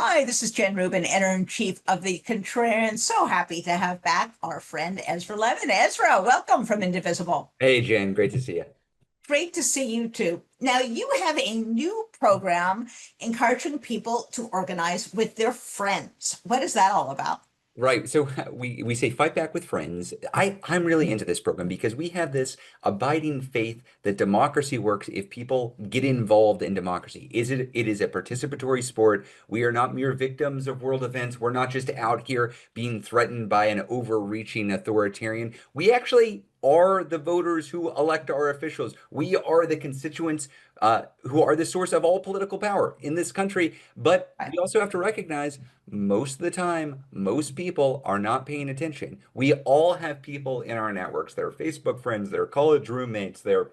Hi, this is Jen Rubin, editor-in-chief of the Contrarian. So happy to have back our friend Ezra Levin. Ezra, welcome from Indivisible. Hey, Jen, great to see you. Great to see you too. Now, you have a new program encouraging people to organize with their friends. What is that all about? Right. So we say fight back with friends. I'm really into this program because we have this abiding faith that democracy works if people get involved in democracy. It is a participatory sport. We are not mere victims of world events. We're not just out here being threatened by an overreaching authoritarian. We actually are the voters who elect our officials. We are the constituents who are the source of all political power in this country. But we also have to recognize most of the time, most people are not paying attention. We all have people in our networks. They're Facebook friends, they're college roommates, they're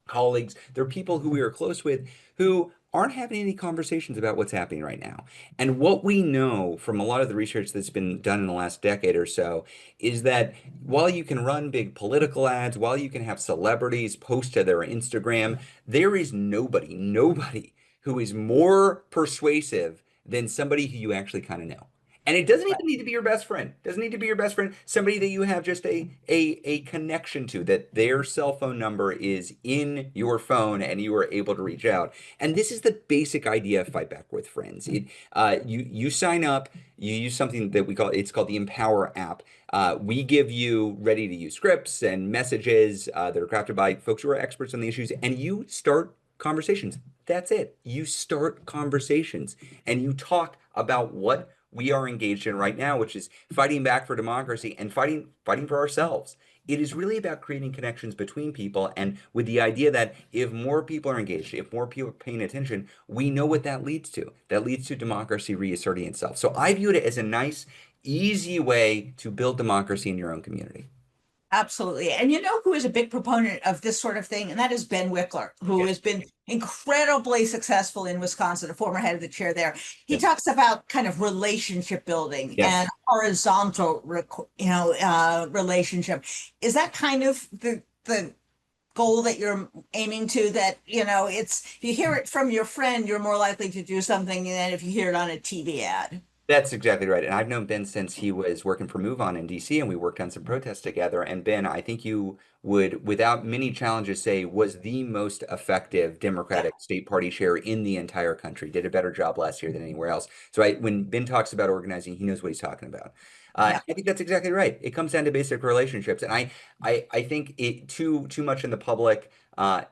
colleagues, they're people who we are close with who aren't having any conversations about what's happening right now. And what we know from a lot of the research that's been done in the last decade or so is that while you can run big political ads, while you can have celebrities post to their Instagram, there is nobody who is more persuasive than somebody who you actually kind of know. And it doesn't even need to be your best friend. It doesn't need to be your best friend. Somebody that you have just a connection to, that their cell phone number is in your phone and you are able to reach out. And this is the basic idea of Fight Back with Friends. You sign up, you use something that it's called the Empower app. We give you ready to use scripts and messages that are crafted by folks who are experts on the issues, and you start conversations. That's it. You start conversations and you talk about what we are engaged in right now, which is fighting back for democracy and fighting for ourselves. It is really about creating connections between people, and with the idea that if more people are engaged, if more people are paying attention, we know what that leads to. That leads to democracy reasserting itself. So I viewed it as a nice, easy way to build democracy in your own community. Absolutely. And you know who is a big proponent of this sort of thing? And that is Ben Wickler, who Yeah. has been incredibly successful in Wisconsin, a former head of the chair there. He Yeah. talks about kind of relationship building Yes. and horizontal, relationship. Is that kind of the goal that you're aiming to? That, it's if you hear it from your friend, you're more likely to do something than if you hear it on a TV ad. That's exactly right. And I've known Ben since he was working for Move On in DC, and we worked on some protests together. And Ben, I think you would, without many challenges, say was the most effective Yeah. Democratic state party chair in the entire country. Did a better job last year than anywhere else. So when Ben talks about organizing, he knows what he's talking about. Yeah. I think that's exactly right. It comes down to basic relationships, and I think it too much in the public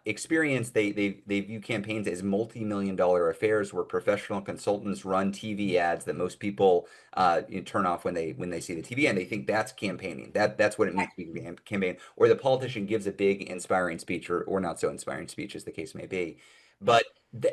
experience, they view campaigns as multi-million-dollar affairs where professional consultants run TV ads that most people turn off when they see the TV, and they think that's campaigning. That's what it means to be campaign. Or the politician gives a big inspiring speech, or not so inspiring speech as the case may be. But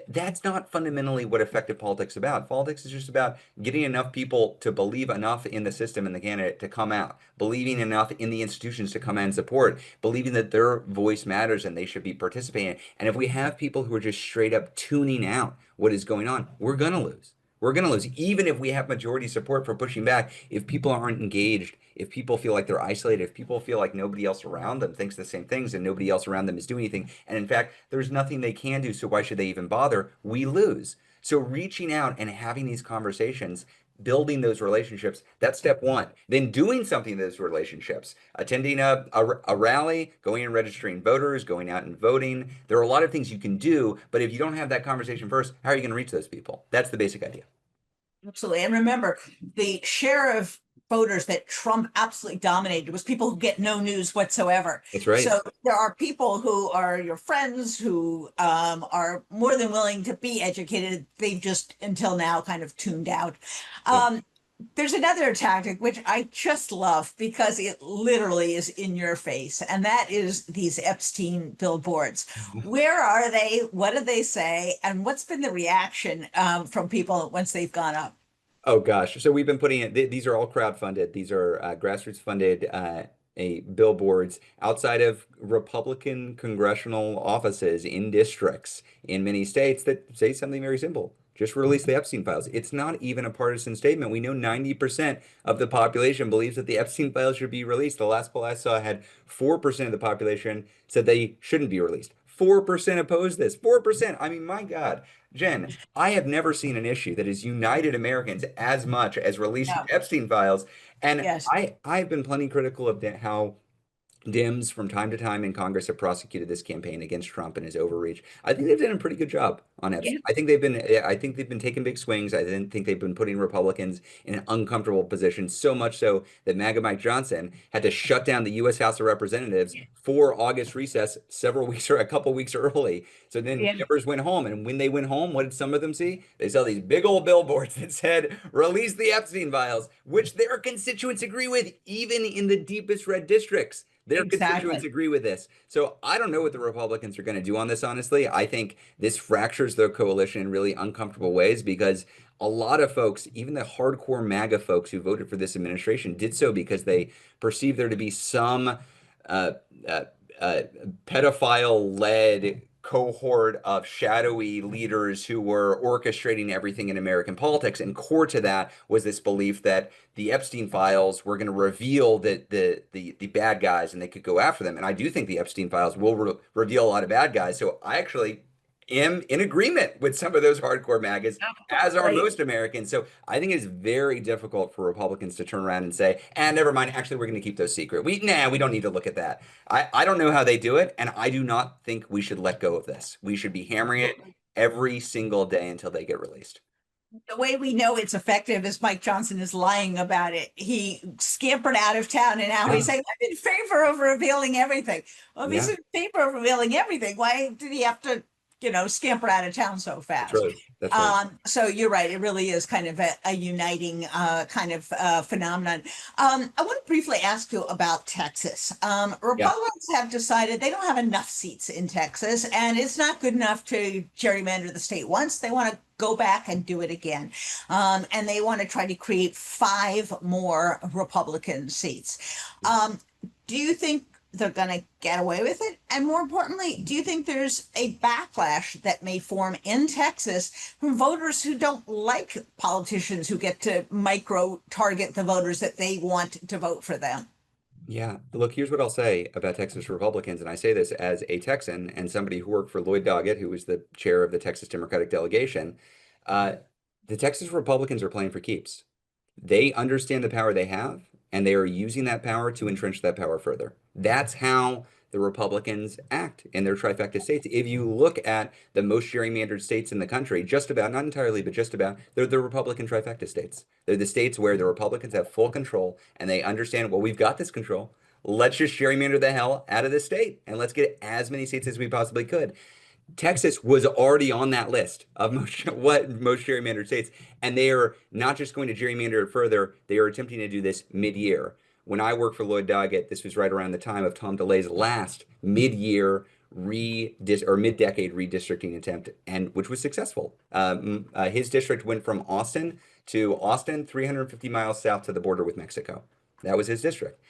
that's not fundamentally what effective politics is about. Politics is just about getting enough people to believe enough in the system and the candidate to come out, believing enough in the institutions to come out and support, believing that their voice matters and they should be participating. And if we have people who are just straight up tuning out what is going on, we're going to lose. We're going to lose. Even if we have majority support for pushing back, if people aren't engaged, if people feel like they're isolated, if people feel like nobody else around them thinks the same things and nobody else around them is doing anything, and in fact, there's nothing they can do, so why should they even bother? We lose. So reaching out and having these conversations, building those relationships, that's step one. Then doing something in those relationships, attending a rally, going and registering voters, going out and voting. There are a lot of things you can do, but if you don't have that conversation first, how are you going to reach those people? That's the basic idea. Absolutely. And remember, the share of voters that Trump absolutely dominated was people who get no news whatsoever. That's right. So there are people who are your friends who are more than willing to be educated. They've just until now kind of tuned out. Yeah. Um, there's another tactic which I just love because it literally is in your face, and that is these Epstein billboards. Where are they? What do they say? And what's been the reaction from people once they've gone up? Oh gosh. So we've been putting it, these are all crowd funded. These are grassroots funded a billboards outside of Republican congressional offices in districts in many states that say something very simple. Just release the Epstein files. It's not even a partisan statement. We know 90% of the population believes that the Epstein files should be released. The last poll I saw had 4% of the population said they shouldn't be released. 4% oppose this. 4%. I mean, my God. Jen, I have never seen an issue that has united Americans as much as releasing Yeah. Epstein files. And Yes. I've been plenty critical of how Dems from time to time in Congress have prosecuted this campaign against Trump and his overreach. I think they've done a pretty good job on Yeah. Epstein. I think they've been taking big swings. I didn't think they've been putting Republicans in an uncomfortable position, so much so that MAGA Mike Johnson had to shut down the U.S. House of Representatives for August recess several weeks or a couple weeks early. So then Yeah. members went home, and when they went home, what did some of them see? They saw these big old billboards that said, "Release the Epstein files," which their constituents agree with, even in the deepest red districts. Their constituents Exactly. agree with this. So I don't know what the Republicans are going to do on this, honestly. I think this fractures their coalition in really uncomfortable ways because a lot of folks, even the hardcore MAGA folks who voted for this administration, did so because they perceive there to be some uh, uh, uh, pedophile-led cohort of shadowy leaders who were orchestrating everything in American politics. And core to that was this belief that the Epstein files were going to reveal that the bad guys and they could go after them. And I do think the Epstein files will reveal a lot of bad guys. So I actually am in agreement with some of those hardcore MAGAs, as are Absolutely. most Americans. So I think it's very difficult for Republicans to turn around and say, and never mind, actually, we're going to keep those secret. We don't need to look at that. I don't know how they do it, and I do not think we should let go of this. We should be hammering it every single day until they get released. The way we know it's effective is Mike Johnson is lying about it. He scampered out of town and now he's Yeah, saying, I'm in favor of revealing everything. Well, if he's yeah, in favor of revealing everything, why did he have to, scamper out of town so that's fast? right. That's right. So you're right. It really is kind of a uniting kind of phenomenon. I want to briefly ask you about Texas. Yeah. Republicans have decided they don't have enough seats in Texas, and it's not good enough to gerrymander the state once. They want to go back and do it again. And they want to try to create five more Republican seats. Do you think they're going to get away with it? And more importantly, do you think there's a backlash that may form in Texas from voters who don't like politicians who get to micro target the voters that they want to vote for them? Yeah. Look, here's what I'll say about Texas Republicans, and I say this as a Texan and somebody who worked for Lloyd Doggett, who was the chair of the Texas Democratic delegation. Uh, the Texas Republicans are playing for keeps. They understand the power they have, and they are using that power to entrench that power further. That's how the Republicans act in their trifecta states. If you look at the most gerrymandered states in the country, just about, not entirely, but just about, they're the Republican trifecta states. They're the states where the Republicans have full control and they understand, well, we've got this control. Let's just gerrymander the hell out of the state and let's get as many seats as we possibly could. Texas was already on that list of most gerrymandered states, and they are not just going to gerrymander it further, they are attempting to do this mid-year. When I worked for Lloyd Doggett, this was right around the time of Tom DeLay's last mid-year or mid-decade redistricting attempt, and which was successful. His district went from Austin to Austin, 350 miles south to the border with Mexico. That was his district.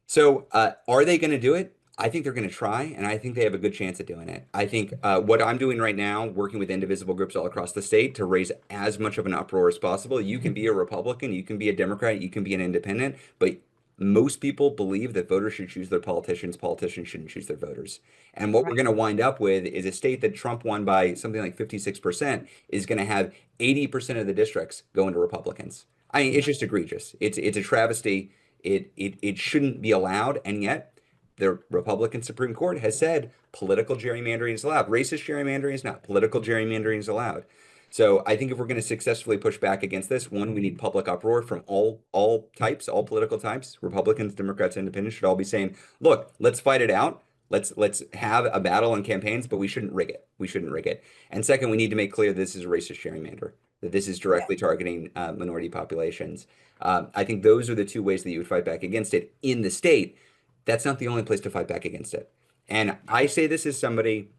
So, are they going to do it? I think they're going to try, and I think they have a good chance at doing it. I think what I'm doing right now, working with indivisible groups all across the state to raise as much of an uproar as possible. You can be a Republican, you can be a Democrat, you can be an independent, but most people believe that voters should choose their politicians, politicians shouldn't choose their voters. And what we're Right. going to wind up with is a state that Trump won by something like 56% is going to have 80% of the districts going to Republicans. I mean, it's just egregious. It's a travesty. It shouldn't be allowed, and yet the Republican Supreme Court has said political gerrymandering is allowed. Racist gerrymandering is not. Political gerrymandering is allowed. So I think if we're going to successfully push back against this, one, we need public uproar from all types, all political types. Republicans, Democrats, Independents should all be saying, "Look, let's fight it out. Let's have a battle in campaigns, but we shouldn't rig it. We shouldn't rig it." And second, we need to make clear this is a racist gerrymander, that this is Yeah. directly targeting minority populations. I think those are the two ways that you would fight back against it in the state. That's not the only place to fight back against it. And I say this as somebody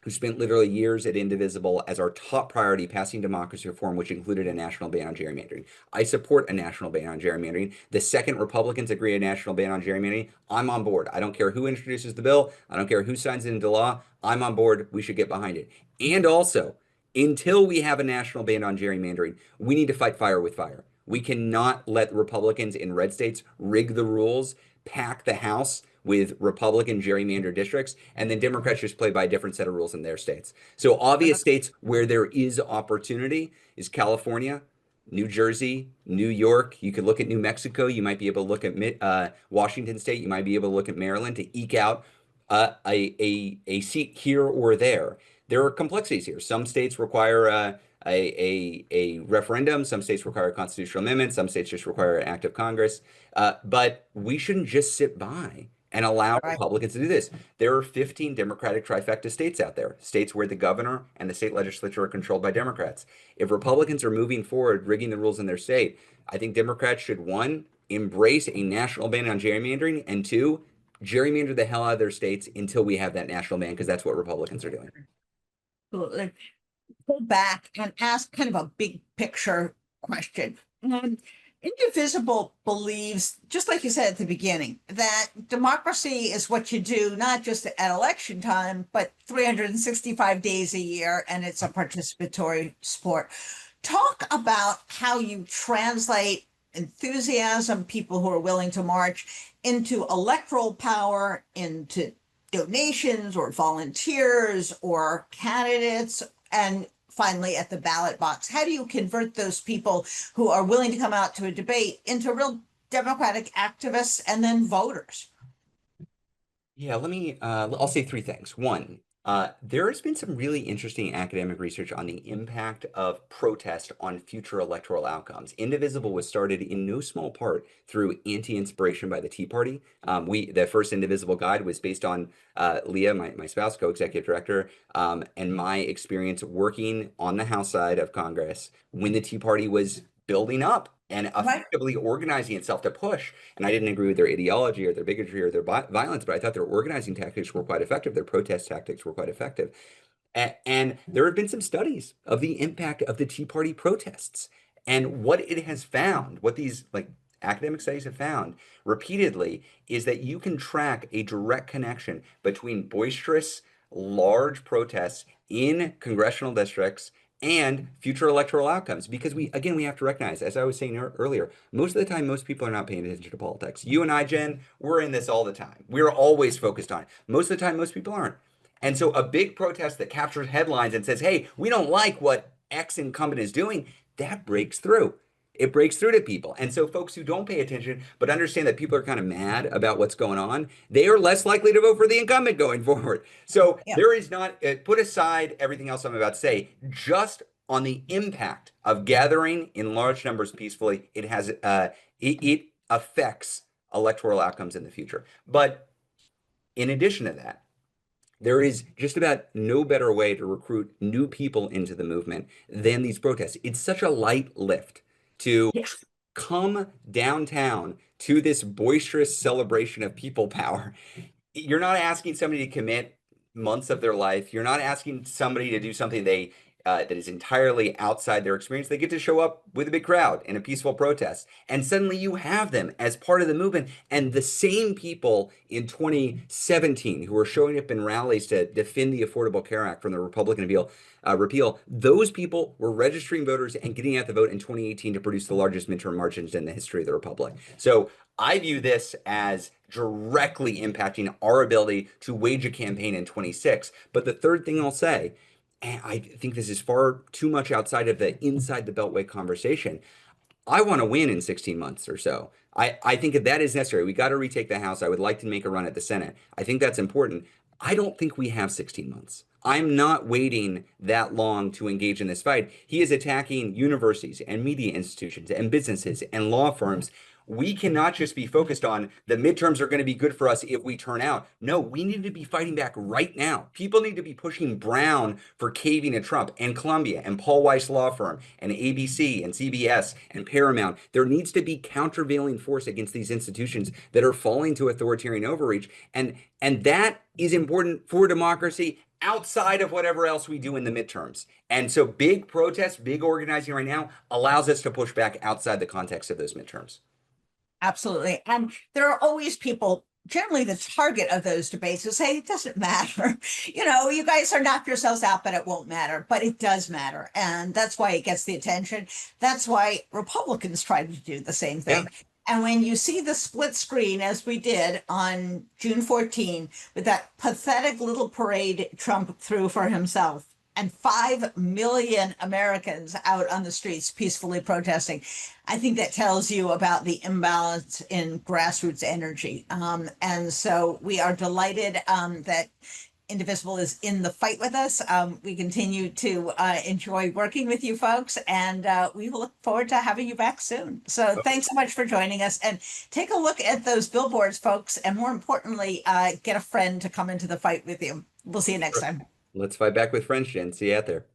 who spent literally years at Indivisible as our top priority passing democracy reform, which included a national ban on gerrymandering. I support a national ban on gerrymandering. The second Republicans agree a national ban on gerrymandering, I'm on board. I don't care who introduces the bill. I don't care who signs it into law. I'm on board. We should get behind it. And also, until we have a national ban on gerrymandering, we need to fight fire with fire. We cannot let Republicans in red states rig the rules, pack the House with Republican gerrymander districts, and then Democrats just play by a different set of rules in their states. So obvious states where there is opportunity is California, New Jersey, New York. You could look at New Mexico. You might be able to look at Washington State. You might be able to look at Maryland to eke out a seat here or there. There are complexities here. Some states require a referendum. Some states require a constitutional amendment. Some states just require an act of Congress. But we shouldn't just sit by and allow Right. Republicans to do this. There are 15 Democratic trifecta states out there, states where the governor and the state legislature are controlled by Democrats. If Republicans are moving forward, rigging the rules in their state, I think Democrats should, one, embrace a national ban on gerrymandering, and two, gerrymander the hell out of their states until we have that national ban, because that's what Republicans are doing. Absolutely. Pull back and ask kind of a big picture question. Indivisible believes, just like you said at the beginning, that democracy is what you do not just at election time, but 365 days a year, and it's a participatory sport. Talk about how you translate enthusiasm, people who are willing to march, into electoral power, into donations or volunteers or candidates, and finally at the ballot box. How do you convert those people who are willing to come out to a debate into real democratic activists and then voters? Yeah, I'll say three things. One, there has been some really interesting academic research on the impact of protest on future electoral outcomes. Indivisible was started in no small part through anti-inspiration by the Tea Party. The first Indivisible guide was based on Leah, my spouse, co-executive director, and my experience working on the House side of Congress when the Tea Party was building up and Right. effectively organizing itself to push. And I didn't agree with their ideology or their bigotry or their violence, but I thought their organizing tactics were quite effective. Their protest tactics were quite effective. And there have been some studies of the impact of the Tea Party protests and what it has found, what these academic studies have found repeatedly, is that you can track a direct connection between boisterous, large protests in congressional districts and future electoral outcomes. Because we have to recognize, as I was saying earlier, most of the time, most people are not paying attention to politics. You and I, Jen, we're in this all the time. We're always focused on it. Most of the time, most people aren't. And so a big protest that captures headlines and says, hey, we don't like what X incumbent is doing, that breaks through. It breaks through to people. And so folks who don't pay attention but understand that people are kind of mad about what's going on, they are less likely to vote for the incumbent going forward. So Yeah. there is not, put aside everything else I'm about to say, just on the impact of gathering in large numbers peacefully, it affects electoral outcomes in the future. But in addition to that, there is just about no better way to recruit new people into the movement than these protests. It's such a light lift to Yes. come downtown to this boisterous celebration of people power. You're not asking somebody to commit months of their life. You're not asking somebody to do something that is entirely outside their experience. They get to show up with a big crowd in a peaceful protest, and suddenly you have them as part of the movement. And the same people in 2017 who were showing up in rallies to defend the Affordable Care Act from the Republican repeal, those people were registering voters and getting out the vote in 2018 to produce the largest midterm margins in the history of the Republic. So I view this as directly impacting our ability to wage a campaign in 26. But the third thing I'll say, and I think this is far too much outside of the inside the Beltway conversation, I want to win in 16 months or so. I think if that is necessary, we got to retake the House. I would like to make a run at the Senate. I think that's important. I don't think we have 16 months. I'm not waiting that long to engage in this fight. He is attacking universities and media institutions and businesses and law firms. We cannot just be focused on the midterms are going to be good for us if we turn out. No, we need to be fighting back right now. People need to be pushing Brown for caving to Trump, and Columbia and Paul Weiss Law Firm and ABC and CBS and Paramount. There needs to be countervailing force against these institutions that are falling to authoritarian overreach. And that is important for democracy outside of whatever else we do in the midterms. And so big protests, big organizing right now allows us to push back outside the context of those midterms. Absolutely. And there are always people, generally the target of those debates, who say it doesn't matter. You guys are knock yourselves out, but it won't matter. But it does matter. And that's why it gets the attention. That's why Republicans try to do the same thing. Yeah. And when you see the split screen, as we did on June 14, with that pathetic little parade Trump threw for himself, and 5 million Americans out on the streets peacefully protesting, I think that tells you about the imbalance in grassroots energy. And so we are delighted that Indivisible is in the fight with us. We continue to enjoy working with you folks, and we will look forward to having you back soon. So thanks so much for joining us, and take a look at those billboards, folks, and more importantly, get a friend to come into the fight with you. We'll see you next time. Let's fight back with friends, Jen. See you out there.